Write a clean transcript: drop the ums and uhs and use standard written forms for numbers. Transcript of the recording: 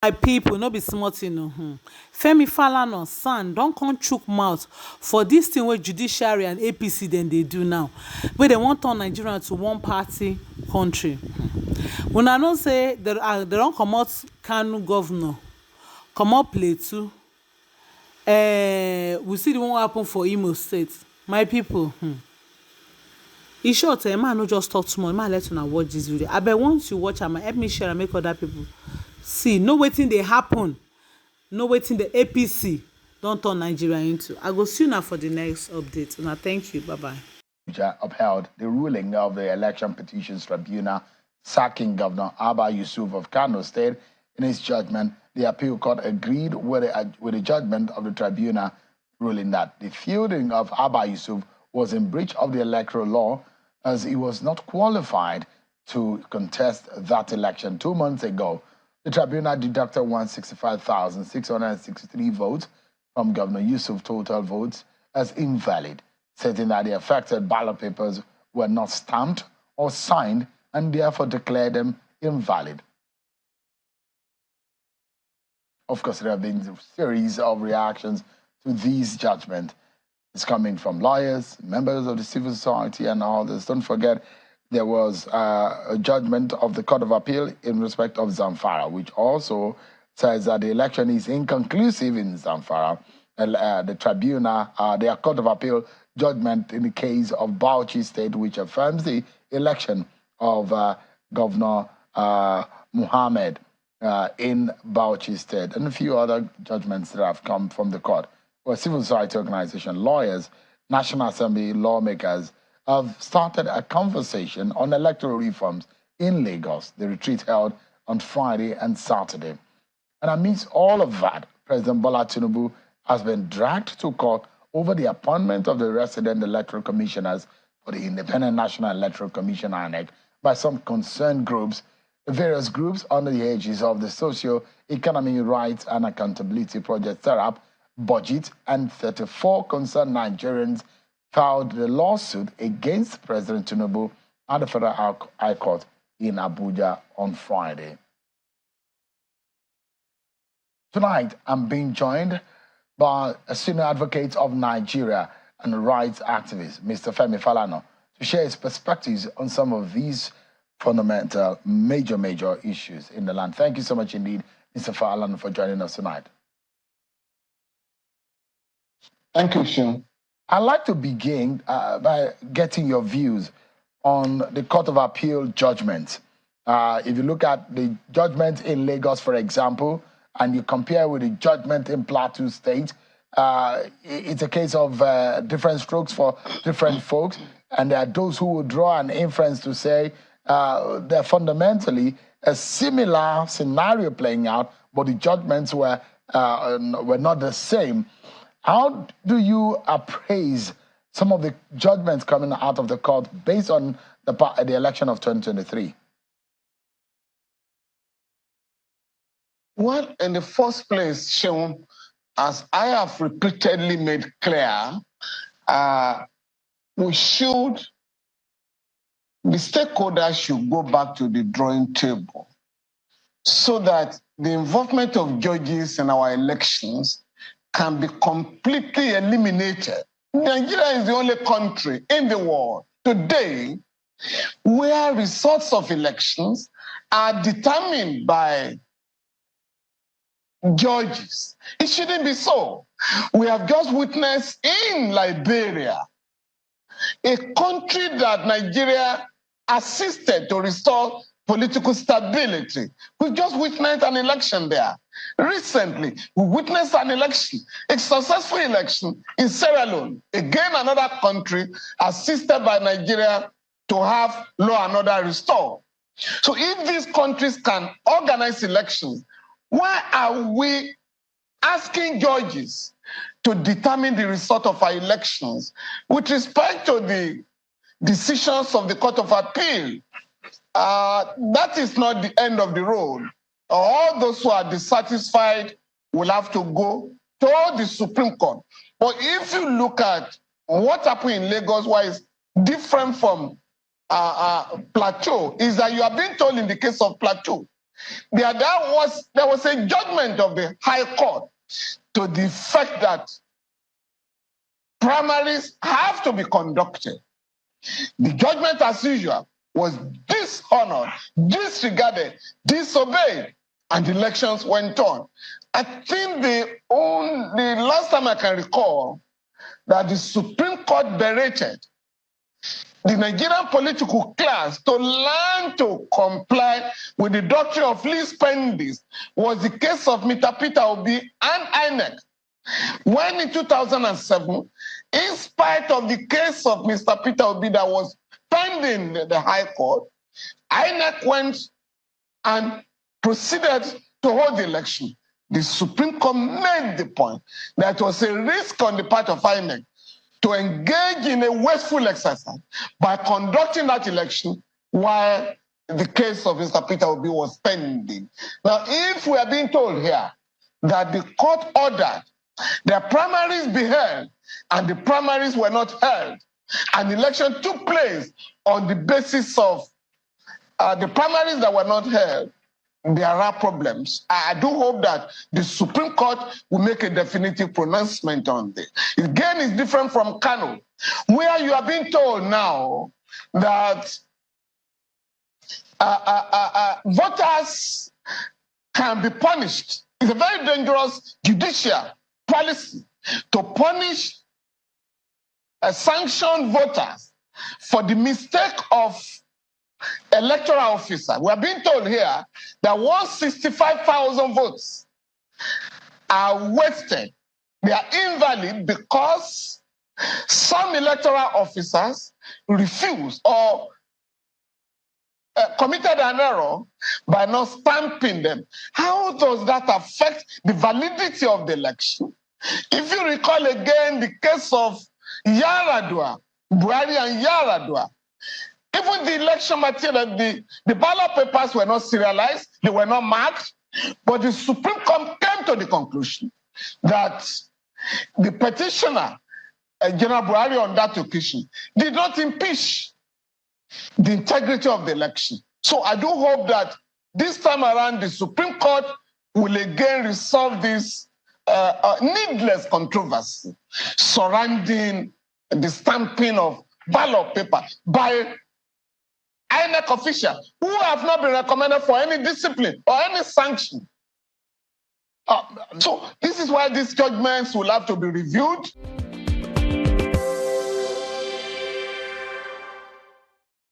My people, no be smart, you know. Femi Falana SAN don't come chook mouth for this thing where judiciary and APC then they do now, where they want turn Nigeria to one party country. When I know say they don't come out Kano governor, come out Plateau. We see the one happen for Imo State. My people, e short, man, no just talk too much. Man, let una watch this video. I bet once you watch am, help me share and make other people see. No waiting they happen. No waiting the APC don't turn Nigeria into. I go see you now for the next update. And I thank you. Bye bye. Upheld the ruling of the Election Petitions Tribunal sacking Governor Abba Yusuf of Kano State. In his judgment, the appeal court agreed with the judgment of the tribunal, ruling that the fielding of Abba Yusuf was in breach of the electoral law, as he was not qualified to contest that election 2 months ago. The tribunal deducted 165,663 votes from Governor Yusuf's total votes as invalid, stating that the affected ballot papers were not stamped or signed and therefore declared them invalid. Of course, there have been a series of reactions to these judgments. It's coming from lawyers, members of the civil society, and all this. Don't forget, there was a judgment of the Court of Appeal in respect of Zamfara, which also says that the election is inconclusive in Zamfara. The tribunal, the Court of Appeal judgment in the case of Bauchi State, which affirms the election of Governor Muhammad in Bauchi State, and a few other judgments that have come from the court. Well, civil society organizations, lawyers, National Assembly lawmakers have started a conversation on electoral reforms in Lagos, the retreat held on Friday and Saturday. And amidst all of that, President Bola Tinubu has been dragged to court over the appointment of the resident electoral commissioners for the Independent National Electoral Commission, INEC, by some concerned groups, various groups under the aegis of the Socio-Economic Rights and Accountability Project Serap, Budget, and 34 concerned Nigerians filed the lawsuit against President Tinubu at the Federal High Court in Abuja on Friday. Tonight, I'm being joined by a senior advocate of Nigeria and rights activist, Mr. Femi Falana, to share his perspectives on some of these fundamental, major issues in the land. Thank you so much indeed, Mr. Falana, for joining us tonight. Thank you, Sean. I'd like to begin by getting your views on the Court of Appeal judgment. If you look at the judgment in Lagos, for example, and you compare with the judgment in Plateau State, it's a case of different strokes for different folks, and there are those who will draw an inference to say they're fundamentally a similar scenario playing out, but the judgments were not the same. How do you appraise some of the judgments coming out of the court based on the election of 2023? Well, in the first place, Sean, as I have repeatedly made clear, the stakeholders should go back to the drawing table so that the involvement of judges in our elections can be completely eliminated. Nigeria is the only country in the world today where results of elections are determined by judges. It shouldn't be so. We have just witnessed in Liberia, a country that Nigeria assisted to restore political stability. We've just witnessed an election there. Recently, we witnessed an election, a successful election in Sierra Leone. Again, another country assisted by Nigeria to have law and order restored. So if these countries can organize elections, why are we asking judges to determine the result of our elections with respect to the decisions of the Court of Appeal? That is not the end of the road. All those who are dissatisfied will have to go to the Supreme Court. But if you look at what happened in Lagos, why it's different from Plateau, is that you are being told in the case of Plateau There was a judgment of the High Court to the effect that primaries have to be conducted. The judgment, as usual, was dishonored, disregarded, disobeyed, and elections went on. I think the last time I can recall that the Supreme Court berated the Nigerian political class to learn to comply with the doctrine of least spendings was the case of Mr. Peter Obi and INEC. When in 2007, in spite of the case of Mr. Peter Obi that was pending the High Court, INEC went and proceeded to hold the election. The Supreme Court made the point that it was a risk on the part of INEC to engage in a wasteful exercise by conducting that election while the case of Mr. Peter Obi was pending. Now, if we are being told here that the court ordered the primaries be held and the primaries were not held, and the election took place on the basis of the primaries that were not held, there are problems. I do hope that the Supreme Court will make a definitive pronouncement on this. Again, it's different from Kano, where you are being told now that voters can be punished. It's a very dangerous judicial policy to punish sanctioned voters for the mistake of electoral officer. We are being told here that 165,000 votes are wasted. They are invalid because some electoral officers refused or committed an error by not stamping them. How does that affect the validity of the election? If you recall again the case of Yaradua, Buhari and Yaradua, even the election material, the ballot papers were not serialized, they were not marked, but the Supreme Court came to the conclusion that the petitioner, General Buhari on that occasion, did not impeach the integrity of the election. So I do hope that this time around the Supreme Court will again resolve this needless controversy surrounding the stamping of ballot paper by INEC officials who have not been recommended for any discipline or any sanction. So this is why these judgments will have to be reviewed.